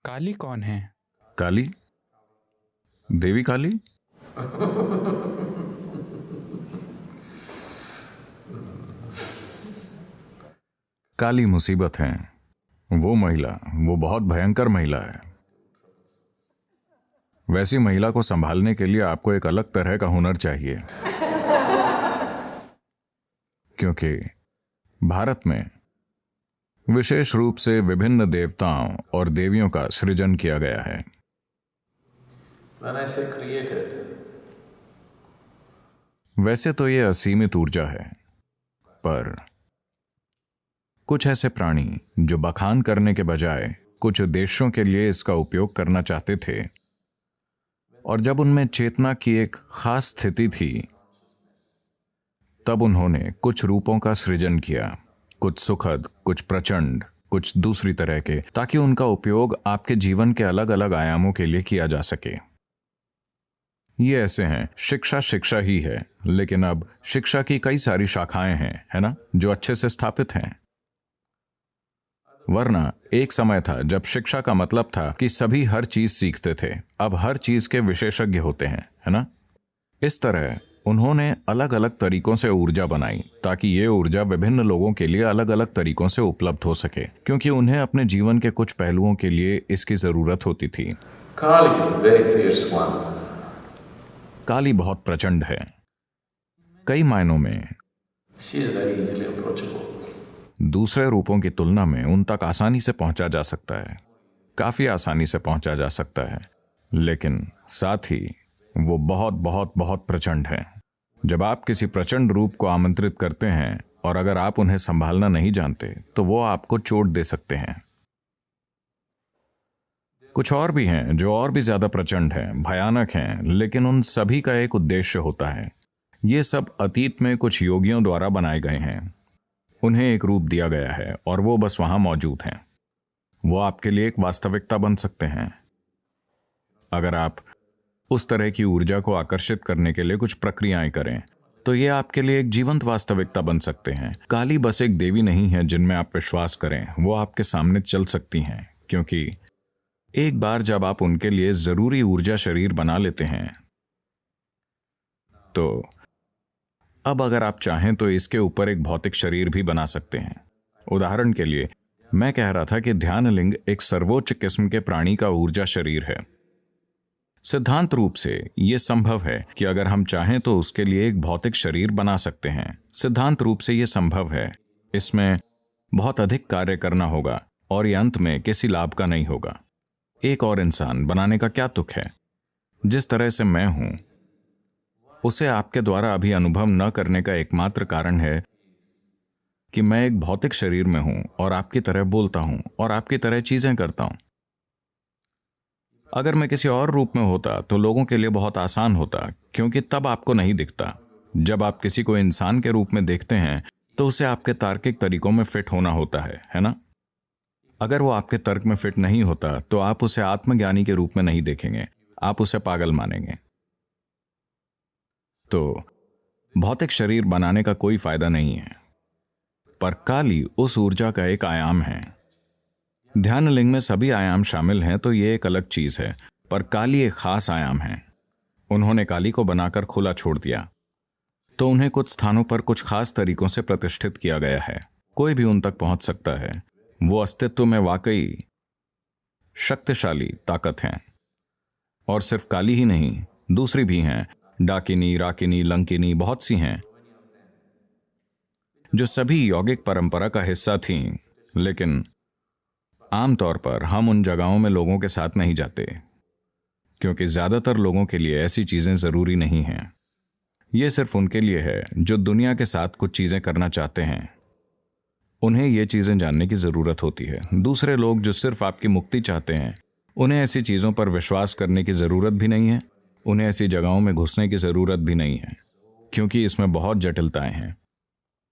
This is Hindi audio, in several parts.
काली कौन है? काली? देवी काली? काली मुसीबत है। वो महिला, वो बहुत भयंकर महिला है। वैसी महिला को संभालने के लिए आपको एक अलग तरह का हुनर चाहिए, क्योंकि भारत में विशेष रूप से विभिन्न देवताओं और देवियों का सृजन किया गया है। When I say created, वैसे तो ये असीमित ऊर्जा है, पर कुछ ऐसे प्राणी जो बखान करने के बजाय कुछ उद्देश्यों के लिए इसका उपयोग करना चाहते थे, और जब उनमें चेतना की एक खास स्थिति थी, तब उन्होंने कुछ रूपों का सृजन किया, कुछ सुखद, कुछ प्रचंड, कुछ दूसरी तरह के, ताकि उनका उपयोग आपके जीवन के अलग अलग आयामों के लिए किया जा सके। ये ऐसे हैं, शिक्षा ही है, लेकिन अब शिक्षा की कई सारी शाखाएं हैं, है ना, जो अच्छे से स्थापित हैं। वरना एक समय था जब शिक्षा का मतलब था कि सभी हर चीज सीखते थे। अब हर चीज के विशेषज्ञ होते हैं, है ना। इस तरह उन्होंने अलग अलग तरीकों से ऊर्जा बनाई, ताकि ये ऊर्जा विभिन्न लोगों के लिए अलग अलग तरीकों से उपलब्ध हो सके, क्योंकि उन्हें अपने जीवन के कुछ पहलुओं के लिए इसकी जरूरत होती थी। Kali is a very fierce one. काली बहुत प्रचंड है। कई मायनों में She is very easily approachable. दूसरे रूपों की तुलना में उन तक आसानी से पहुंचा जा सकता है, काफी आसानी से पहुंचा जा सकता है, लेकिन साथ ही वो बहुत बहुत बहुत प्रचंड है। जब आप किसी प्रचंड रूप को आमंत्रित करते हैं और अगर आप उन्हें संभालना नहीं जानते, तो वो आपको चोट दे सकते हैं। कुछ और भी हैं जो और भी ज्यादा प्रचंड हैं, भयानक हैं, लेकिन उन सभी का एक उद्देश्य होता है। ये सब अतीत में कुछ योगियों द्वारा बनाए गए हैं। उन्हें एक रूप दिया गया है और वो बस वहां मौजूद हैं। वो आपके लिए एक वास्तविकता बन सकते हैं। अगर आप उस तरह की ऊर्जा को आकर्षित करने के लिए कुछ प्रक्रियाएं करें, तो ये आपके लिए एक जीवंत वास्तविकता बन सकते हैं। काली बस एक देवी नहीं है जिनमें आप विश्वास करें, वो आपके सामने चल सकती हैं, क्योंकि एक बार जब आप उनके लिए जरूरी ऊर्जा शरीर बना लेते हैं, तो अब अगर आप चाहें तो इसके ऊपर एक भौतिक शरीर भी बना सकते हैं। उदाहरण के लिए मैं कह रहा था कि ध्यानलिंग एक सर्वोच्च किस्म के प्राणी का ऊर्जा शरीर है। सिद्धांत रूप से यह संभव है कि अगर हम चाहें तो उसके लिए एक भौतिक शरीर बना सकते हैं। सिद्धांत रूप से यह संभव है। इसमें बहुत अधिक कार्य करना होगा और यह अंत में किसी लाभ का नहीं होगा। एक और इंसान बनाने का क्या तुक है? जिस तरह से मैं हूं, उसे आपके द्वारा अभी अनुभव न करने का एकमात्र कारण है कि मैं एक भौतिक शरीर में हूं और आपकी तरह बोलता हूं और आपकी तरह चीजें करता हूं। अगर मैं किसी और रूप में होता तो लोगों के लिए बहुत आसान होता, क्योंकि तब आपको नहीं दिखता। जब आप किसी को इंसान के रूप में देखते हैं तो उसे आपके तार्किक तरीकों में फिट होना होता है ना। अगर वो आपके तर्क में फिट नहीं होता तो आप उसे आत्मज्ञानी के रूप में नहीं देखेंगे, आप उसे पागल मानेंगे। तो भौतिक शरीर बनाने का कोई फायदा नहीं है। पर काली उस ऊर्जा का एक आयाम है। ध्यानलिंग में सभी आयाम शामिल हैं तो ये एक अलग चीज है, पर काली एक खास आयाम है। उन्होंने काली को बनाकर खुला छोड़ दिया, तो उन्हें कुछ स्थानों पर कुछ खास तरीकों से प्रतिष्ठित किया गया है। कोई भी उन तक पहुंच सकता है। वो अस्तित्व में वाकई शक्तिशाली ताकत हैं। और सिर्फ काली ही नहीं, दूसरी भी हैं, डाकिनी, राकिनी, लंकिनी, बहुत सी हैं, जो सभी यौगिक परंपरा का हिस्सा थीं। लेकिन आमतौर पर हम उन जगहों में लोगों के साथ नहीं जाते, क्योंकि ज्यादातर लोगों के लिए ऐसी चीजें जरूरी नहीं हैं। यह सिर्फ उनके लिए है जो दुनिया के साथ कुछ चीजें करना चाहते हैं। उन्हें ये चीजें जानने की जरूरत होती है। दूसरे लोग जो सिर्फ आपकी मुक्ति चाहते हैं, उन्हें ऐसी चीजों पर विश्वास करने की जरूरत भी नहीं है। उन्हें ऐसी जगहों में घुसने की जरूरत भी नहीं है, क्योंकि इसमें बहुत जटिलताएं हैं।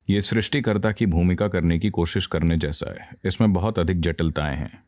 ये सृष्टिकर्ता की भूमिका करने की कोशिश करने जैसा है। इसमें बहुत अधिक जटिलताएं हैं।